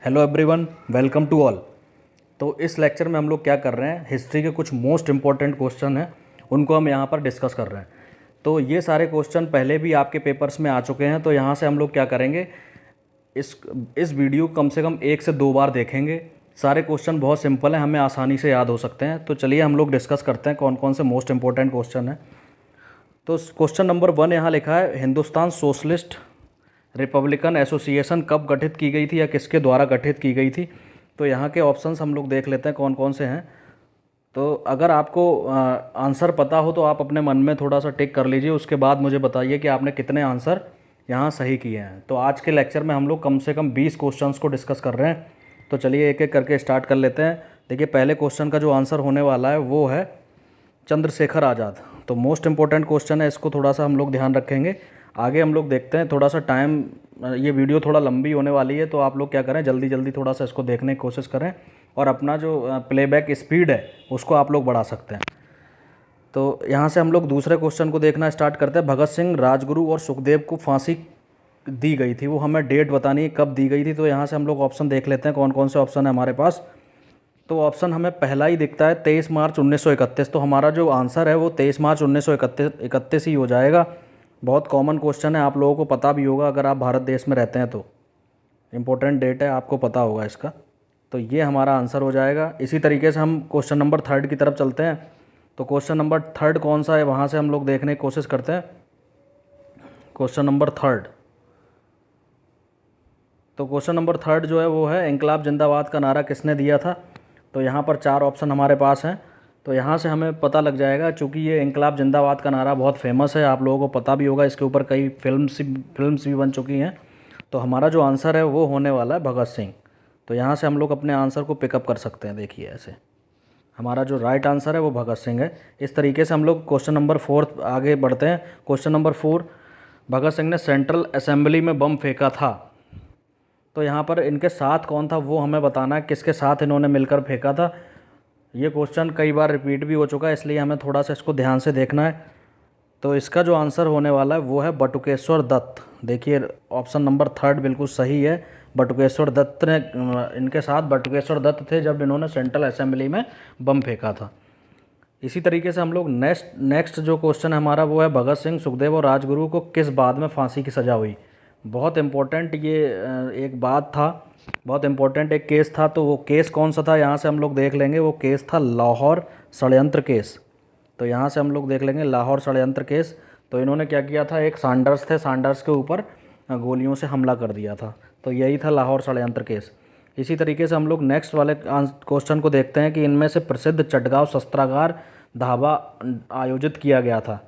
Hello everyone, welcome to all. तो इस lecture में हम लोग क्या कर रहे हैं, हिस्ट्री के कुछ मोस्ट इंपॉर्टेंट क्वेश्चन हैं उनको हम यहाँ पर डिस्कस कर रहे हैं। तो ये सारे क्वेश्चन पहले भी आपके पेपर्स में आ चुके हैं, तो यहाँ से हम लोग क्या करेंगे, इस वीडियो कम से कम 1 से 2 बार देखेंगे। सारे क्वेश्चन बहुत सिंपल हैं, हमें आसानी से याद हो सकते हैं। तो चलिए हम लोग डिस्कस करते हैं कौन कौन से मोस्ट इंपॉर्टेंट क्वेश्चन हैं। तो क्वेश्चन नंबर 1 यहाँ लिखा है, हिंदुस्तान सोशलिस्ट रिपब्लिकन एसोसिएशन कब गठित की गई थी या किसके द्वारा गठित की गई थी। तो यहाँ के ऑप्शंस हम लोग देख लेते हैं कौन कौन से हैं। तो अगर आपको आंसर पता हो तो आप अपने मन में थोड़ा सा टिक कर लीजिए, उसके बाद मुझे बताइए कि आपने कितने आंसर यहाँ सही किए हैं। तो आज के लेक्चर में हम लोग कम से कम 20 क्वेश्चंस को डिस्कस कर रहे हैं। तो चलिए एक एक करके स्टार्ट कर लेते हैं। देखिए, पहले क्वेश्चन का जो आंसर होने वाला है वो है चंद्रशेखर आज़ाद। तो मोस्ट इंपॉर्टेंट क्वेश्चन है, इसको थोड़ा सा हम लोग ध्यान रखेंगे। आगे हम लोग देखते हैं, थोड़ा सा टाइम, ये वीडियो थोड़ा लंबी होने वाली है, तो आप लोग क्या करें, जल्दी जल्दी थोड़ा सा इसको देखने की कोशिश करें और अपना जो प्लेबैक स्पीड है उसको आप लोग बढ़ा सकते हैं। तो यहाँ से हम लोग दूसरे क्वेश्चन को देखना स्टार्ट करते हैं। भगत सिंह, राजगुरु और सुखदेव को फांसी दी गई थी, वो हमें डेट बतानी है कब दी गई थी। तो यहाँ से हम लोग ऑप्शन देख लेते हैं कौन कौन से ऑप्शन है हमारे पास। तो ऑप्शन हमें पहला ही दिखता है 23 मार्च 1931। तो हमारा जो आंसर है वो 23 मार्च 1931 ही हो जाएगा। बहुत कॉमन क्वेश्चन है, आप लोगों को पता भी होगा अगर आप भारत देश में रहते हैं तो। इम्पोर्टेंट डेट है, आपको पता होगा इसका। तो ये हमारा आंसर हो जाएगा। इसी तरीके से हम क्वेश्चन नंबर 3 की तरफ चलते हैं। तो क्वेश्चन नंबर 3 कौन सा है, वहाँ से हम लोग देखने की कोशिश करते हैं। क्वेश्चन नंबर 3, तो क्वेश्चन नंबर 3 जो है वो है, इंकलाब जिंदाबाद का नारा किसने दिया था। तो यहाँ पर 4 ऑप्शन हमारे पास हैं। तो यहाँ से हमें पता लग जाएगा, चूँकि ये इंकलाब जिंदाबाद का नारा बहुत फेमस है, आप लोगों को पता भी होगा, इसके ऊपर कई फिल्म्स भी बन चुकी हैं। तो हमारा जो आंसर है वो होने वाला है भगत सिंह। तो यहाँ से हम लोग अपने आंसर को पिकअप कर सकते हैं। देखिए ऐसे हमारा जो राइट आंसर है वो भगत सिंह है। इस तरीके से हम लोग क्वेश्चन नंबर 4 आगे बढ़ते हैं। क्वेश्चन नंबर 4, भगत सिंह ने सेंट्रल असेंबली में बम फेंका था। तो यहाँ पर इनके साथ कौन था वो हमें बताना है, किसके साथ इन्होंने मिलकर फेंका था। ये क्वेश्चन कई बार रिपीट भी हो चुका है, इसलिए हमें थोड़ा सा इसको ध्यान से देखना है। तो इसका जो आंसर होने वाला है वो है बटुकेश्वर दत्त। देखिए ऑप्शन नंबर 3 बिल्कुल सही है। बटुकेश्वर दत्त ने, इनके साथ बटुकेश्वर दत्त थे जब इन्होंने सेंट्रल असेंबली में बम फेंका था। इसी तरीके से हम लोग नेक्स्ट जो क्वेश्चन है हमारा वो है, भगत सिंह, सुखदेव और राजगुरु को किस बाद में फांसी की सज़ा हुई। बहुत इम्पोर्टेंट ये एक बात था, बहुत इम्पोर्टेंट एक केस था। तो वो केस कौन सा था, यहाँ से हम लोग देख लेंगे। वो केस था लाहौर षड्यंत्र केस। तो यहाँ से हम लोग देख लेंगे लाहौर षड्यंत्र केस। तो इन्होंने क्या किया था, एक सांडर्स थे, सांडर्स के ऊपर गोलियों से हमला कर दिया था। तो यही था लाहौर षड्यंत्र केस। इसी तरीके से हम लोग नेक्स्ट वाले क्वेश्चन को देखते हैं कि इनमें से प्रसिद्ध चटगांव शस्त्रागार धावा आयोजित किया गया था।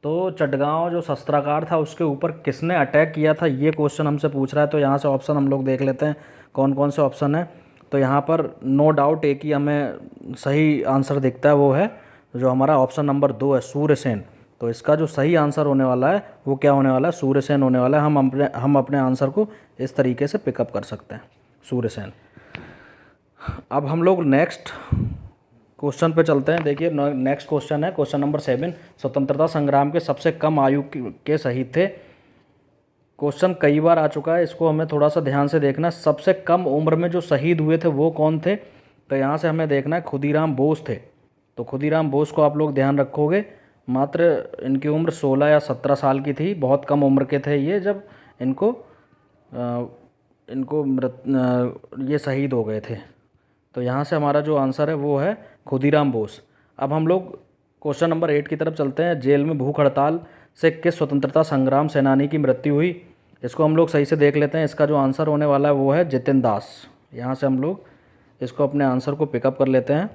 तो चटगांव जो शस्त्रागार था उसके ऊपर किसने अटैक किया था, ये क्वेश्चन हमसे पूछ रहा है। तो यहाँ से ऑप्शन हम लोग देख लेते हैं कौन कौन से ऑप्शन है। तो यहाँ पर नो डाउट एक ही हमें सही आंसर दिखता है, वो है जो हमारा ऑप्शन नंबर 2 है, सूर्यसेन। तो इसका जो सही आंसर होने वाला है वो क्या होने वाला है, सूर्यसेन होने वाला है। हम अपने आंसर को इस तरीके से पिकअप कर सकते हैं, सूर्यसेन। अब हम लोग नेक्स्ट क्वेश्चन पे चलते हैं। देखिए नेक्स्ट क्वेश्चन है क्वेश्चन नंबर 7, स्वतंत्रता संग्राम के सबसे कम आयु के शहीद थे। क्वेश्चन कई बार आ चुका है, इसको हमें थोड़ा सा ध्यान से देखना। सबसे कम उम्र में जो शहीद हुए थे वो कौन थे। तो यहाँ से हमें देखना है, खुदीराम बोस थे। तो खुदीराम बोस को आप लोग ध्यान रखोगे, मात्र इनकी उम्र 16 या 17 साल की थी। बहुत कम उम्र के थे ये जब इनको ये शहीद हो गए थे। तो यहाँ से हमारा जो आंसर है वो है खुदीराम बोस। अब हम लोग क्वेश्चन नंबर 8 की तरफ चलते हैं। जेल में भूख हड़ताल से किस स्वतंत्रता संग्राम सेनानी की मृत्यु हुई। इसको हम लोग सही से देख लेते हैं। इसका जो आंसर होने वाला है वो है जितिन दास। यहाँ से हम लोग इसको अपने आंसर को पिकअप कर लेते हैं।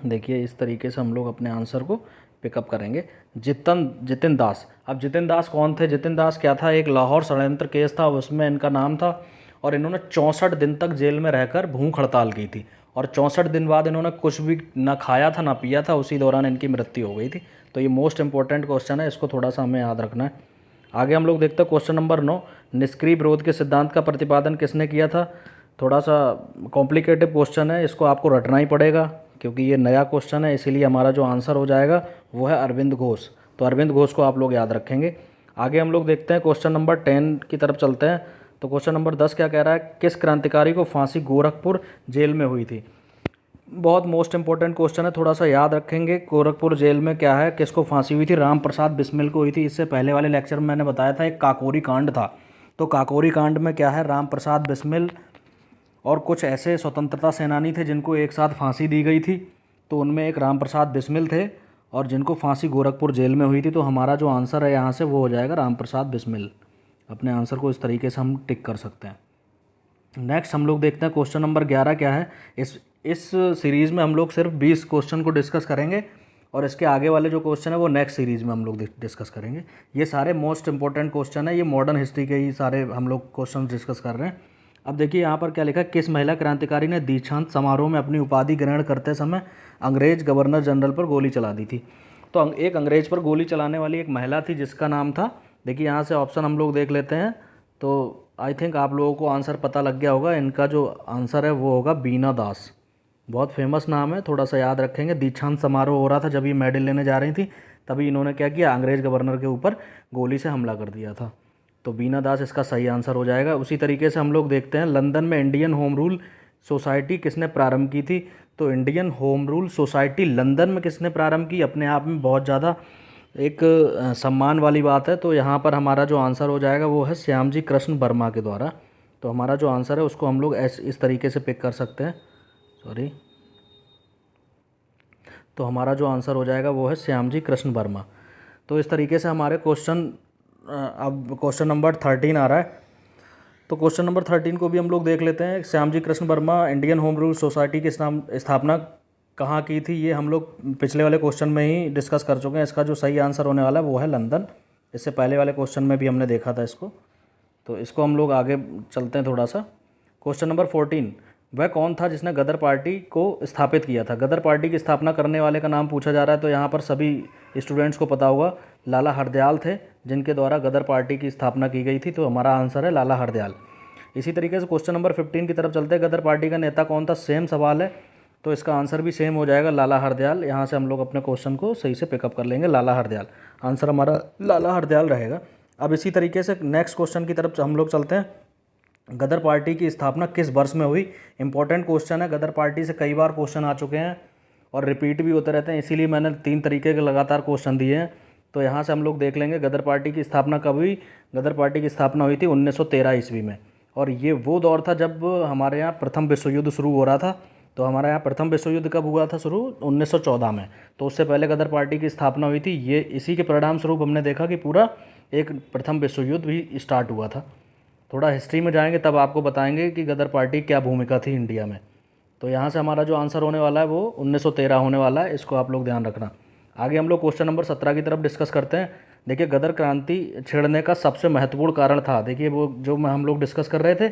देखिए इस तरीके से हम लोग अपने आंसर को पिकअप करेंगे, जितिन दास। अब जितिन दास कौन थे, जितिन दास क्या था, एक लाहौर षड्यंत्र केस था उसमें इनका नाम था। और इन्होंने 64 दिन तक जेल में रहकर भूख हड़ताल की थी। और 64 दिन बाद इन्होंने कुछ भी ना खाया था ना पिया था, उसी दौरान इनकी मृत्यु हो गई थी। तो ये मोस्ट इंपॉर्टेंट क्वेश्चन है, इसको थोड़ा सा हमें याद रखना है। आगे हम लोग देखते हैं क्वेश्चन नंबर 9, निष्क्रिय विरोध के सिद्धांत का प्रतिपादन किसने किया था। थोड़ा सा कॉम्प्लिकेटेड क्वेश्चन है, इसको आपको रटना ही पड़ेगा क्योंकि ये नया क्वेश्चन है, इसीलिए हमारा जो आंसर हो जाएगा वो है अरविंद घोष। तो अरविंद घोष को आप लोग याद रखेंगे। आगे हम लोग देखते हैं क्वेश्चन नंबर 10 की तरफ चलते हैं। तो तो क्वेश्चन नंबर 10 क्या कह रहा है, किस क्रांतिकारी को फांसी गोरखपुर जेल में हुई थी। बहुत मोस्ट इंपॉर्टेंट क्वेश्चन है, थोड़ा सा याद रखेंगे। गोरखपुर जेल में क्या है, किसको फांसी हुई थी, राम प्रसाद बिस्मिल को हुई थी। इससे पहले वाले लेक्चर में मैंने बताया था एक काकोरी कांड था, तो काकोरी कांड में क्या है, राम प्रसाद बिस्मिल और कुछ ऐसे स्वतंत्रता सेनानी थे जिनको एक साथ फांसी दी गई थी, तो उनमें एक राम प्रसाद बिस्मिल थे और जिनको फांसी गोरखपुर जेल में हुई थी। तो हमारा जो आंसर है यहाँ से वो हो जाएगा राम प्रसाद बिस्मिल। अपने आंसर को इस तरीके से हम टिक कर सकते हैं। नेक्स्ट हम लोग देखते हैं क्वेश्चन नंबर 11 क्या है। इस सीरीज़ में हम लोग सिर्फ 20 क्वेश्चन को डिस्कस करेंगे और इसके आगे वाले जो क्वेश्चन है वो नेक्स्ट सीरीज़ में हम लोग डिस्कस करेंगे। ये सारे मोस्ट इंपॉर्टेंट क्वेश्चन है, ये मॉडर्न हिस्ट्री के ही सारे हम लोग क्वेश्चन डिस्कस कर रहे हैं। अब देखिए यहाँ पर क्या लिखा है, किस महिला क्रांतिकारी ने दीक्षांत समारोह में अपनी उपाधि ग्रहण करते समय अंग्रेज गवर्नर जनरल पर गोली चला दी थी। तो एक अंग्रेज पर गोली चलाने वाली एक महिला थी जिसका नाम था, देखिए यहाँ से ऑप्शन हम लोग देख लेते हैं, तो आई थिंक आप लोगों को आंसर पता लग गया होगा। इनका जो आंसर है वो होगा बीना दास। बहुत फेमस नाम है, थोड़ा सा याद रखेंगे। दीक्षांत समारोह हो रहा था, जब ये मेडल लेने जा रही थी तभी इन्होंने क्या किया, अंग्रेज गवर्नर के ऊपर गोली से हमला कर दिया था। तो बीना दास इसका सही आंसर हो जाएगा। उसी तरीके से हम लोग देखते हैं लंदन में इंडियन होम रूल सोसाइटी किसने प्रारंभ की थी। तो Indian home rule society London में किसने प्रारंभ की, अपने आप में बहुत ज़्यादा एक सम्मान वाली बात है। तो यहाँ पर हमारा जो आंसर हो जाएगा वो है श्यामजी कृष्ण वर्मा के द्वारा। तो हमारा जो आंसर है उसको हम लोग इस तरीके से पिक कर सकते हैं, सॉरी। तो हमारा जो आंसर हो जाएगा वो है श्यामजी कृष्ण वर्मा। तो इस तरीके से हमारे क्वेश्चन, अब क्वेश्चन नंबर 13 आ रहा है। तो क्वेश्चन नंबर 13 को भी हम लोग देख लेते हैं। Shyamji Krishna Verma Indian home rule society की स्थापना कहाँ की थी, ये हम लोग पिछले वाले क्वेश्चन में ही डिस्कस कर चुके हैं। इसका जो सही आंसर होने वाला है वो है लंदन। इससे पहले वाले क्वेश्चन में भी हमने देखा था इसको, तो इसको हम लोग आगे चलते हैं थोड़ा सा। क्वेश्चन नंबर 14, वह कौन था जिसने गदर पार्टी को स्थापित किया था। गदर पार्टी की स्थापना करने वाले का नाम पूछा जा रहा है, तो यहाँ पर सभी स्टूडेंट्स को पता होगा लाला हरदयाल थे जिनके द्वारा गदर पार्टी की स्थापना की गई थी। तो हमारा आंसर है लाला हरदयाल। इसी तरीके से क्वेश्चन नंबर 15 की तरफ चलते हैं। गदर पार्टी का नेता कौन था, सेम सवाल है, तो इसका आंसर भी सेम हो जाएगा लाला हरदयाल। यहाँ से हम लोग अपने क्वेश्चन को सही से पिकअप कर लेंगे, लाला हरदयाल। आंसर हमारा लाला हरदयाल रहेगा। अब इसी तरीके से नेक्स्ट क्वेश्चन की तरफ हम लोग चलते हैं। गदर पार्टी की स्थापना किस वर्ष में हुई। इंपॉर्टेंट क्वेश्चन है, गदर पार्टी से कई बार क्वेश्चन आ चुके हैं और रिपीट भी होते रहते हैं, इसीलिए मैंने 3 तरीके के लगातार क्वेश्चन दिए हैं। तो यहाँ से हम लोग देख लेंगे गदर पार्टी की स्थापना कब हुई। गदर पार्टी की स्थापना हुई थी 1913 ईस्वी में, और ये वो दौर था जब हमारे यहाँ प्रथम विश्व युद्ध शुरू हो रहा था। तो हमारे यहाँ प्रथम विश्व युद्ध कब हुआ था शुरू, 1914 में। तो उससे पहले गदर पार्टी की स्थापना हुई थी। ये इसी के परिणाम स्वरूप हमने देखा कि पूरा एक प्रथम विश्व युद्ध भी स्टार्ट हुआ था। थोड़ा हिस्ट्री में जाएंगे तब आपको बताएंगे कि गदर पार्टी क्या भूमिका थी इंडिया में। तो यहाँ से हमारा जो आंसर होने वाला है वो 1913 होने वाला है, इसको आप लोग ध्यान रखना। आगे हम लोग क्वेश्चन नंबर 17 की तरफ डिस्कस करते हैं। देखिए गदर क्रांति छिड़ने का सबसे महत्वपूर्ण कारण था, देखिए वो जो हम लोग डिस्कस कर रहे थे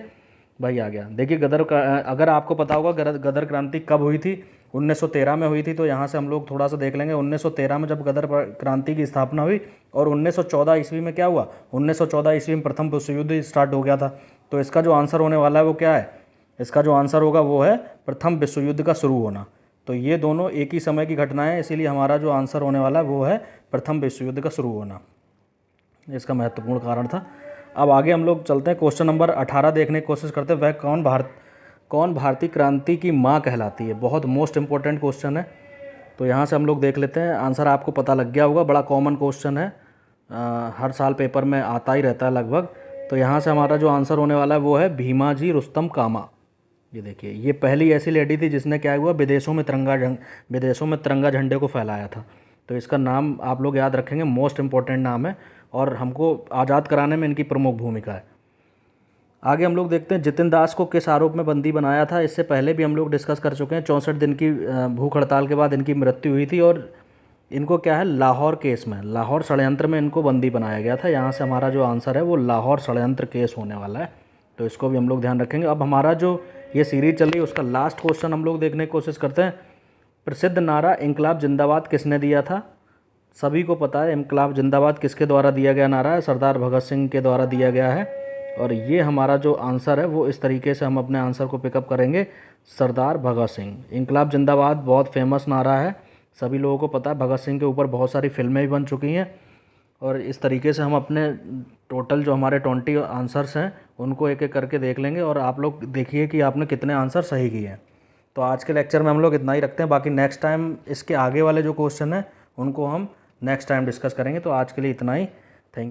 भाई आ गया। देखिए अगर आपको पता होगा गदर क्रांति कब हुई थी, 1913 में हुई थी। तो यहाँ से हम लोग थोड़ा सा देख लेंगे। 1913 में जब गदर क्रांति की स्थापना हुई, और 1914 ईस्वी में क्या हुआ, 1914 ईस्वी में प्रथम विश्व युद्ध स्टार्ट हो गया था। तो इसका जो आंसर होने वाला है वो क्या है, इसका जो आंसर होगा वो है प्रथम विश्व युद्ध का शुरू होना। तो ये दोनों एक ही समय की घटनाएं हैं, इसीलिए हमारा जो आंसर होने वाला है वो है प्रथम विश्व युद्ध का शुरू होना, इसका महत्वपूर्ण कारण था। अब आगे हम लोग चलते हैं, क्वेश्चन नंबर 18 देखने की कोशिश करते हैं। वह कौन भारतीय क्रांति की माँ कहलाती है। बहुत मोस्ट इंपॉर्टेंट क्वेश्चन है, तो यहाँ से हम लोग देख लेते हैं। आंसर आपको पता लग गया होगा, बड़ा कॉमन क्वेश्चन है, हर साल पेपर में आता ही रहता है लगभग। तो यहाँ से हमारा जो आंसर होने वाला है वो है भीमाजी रुस्तम कामा। ये देखिए, ये पहली ऐसी लेडी थी जिसने क्या हुआ, विदेशों में तिरंगा झंडे को फैलाया था। तो इसका नाम आप लोग याद रखेंगे, मोस्ट इंपॉर्टेंट नाम है और हमको आज़ाद कराने में इनकी प्रमुख भूमिका है। आगे हम लोग देखते हैं जितिन दास को किस आरोप में बंदी बनाया था। इससे पहले भी हम लोग डिस्कस कर चुके हैं। 64 दिन की भूख हड़ताल के बाद इनकी मृत्यु हुई थी और इनको क्या है, लाहौर केस में, लाहौर षड्यंत्र में इनको बंदी बनाया गया था। यहाँ से हमारा जो आंसर है वो लाहौर षड्यंत्र केस होने वाला है, तो इसको भी हम लोग ध्यान रखेंगे। अब हमारा जो ये सीरीज चल रही है उसका लास्ट क्वेश्चन हम लोग देखने की कोशिश करते हैं। प्रसिद्ध नारा इंकलाब जिंदाबाद किसने दिया था। सभी को पता है इंकलाब जिंदाबाद किसके द्वारा दिया गया नारा है, सरदार भगत सिंह के द्वारा दिया गया है। और ये हमारा जो आंसर है वो इस तरीके से हम अपने आंसर को पिकअप करेंगे, सरदार भगत सिंह। इंकलाब जिंदाबाद बहुत फेमस नारा है, सभी लोगों को पता है। भगत सिंह के ऊपर बहुत सारी फिल्में भी बन चुकी हैं, और इस तरीके से हम अपने टोटल जो हमारे 20 आंसर्स हैं उनको एक एक करके देख लेंगे और आप लोग देखिए कि आपने कितने आंसर सही किए हैं। तो आज के लेक्चर में हम लोग इतना ही रखते हैं, बाकी नेक्स्ट टाइम इसके आगे वाले जो क्वेश्चन हैं उनको हम नेक्स्ट टाइम डिस्कस करेंगे। तो आज के लिए इतना ही।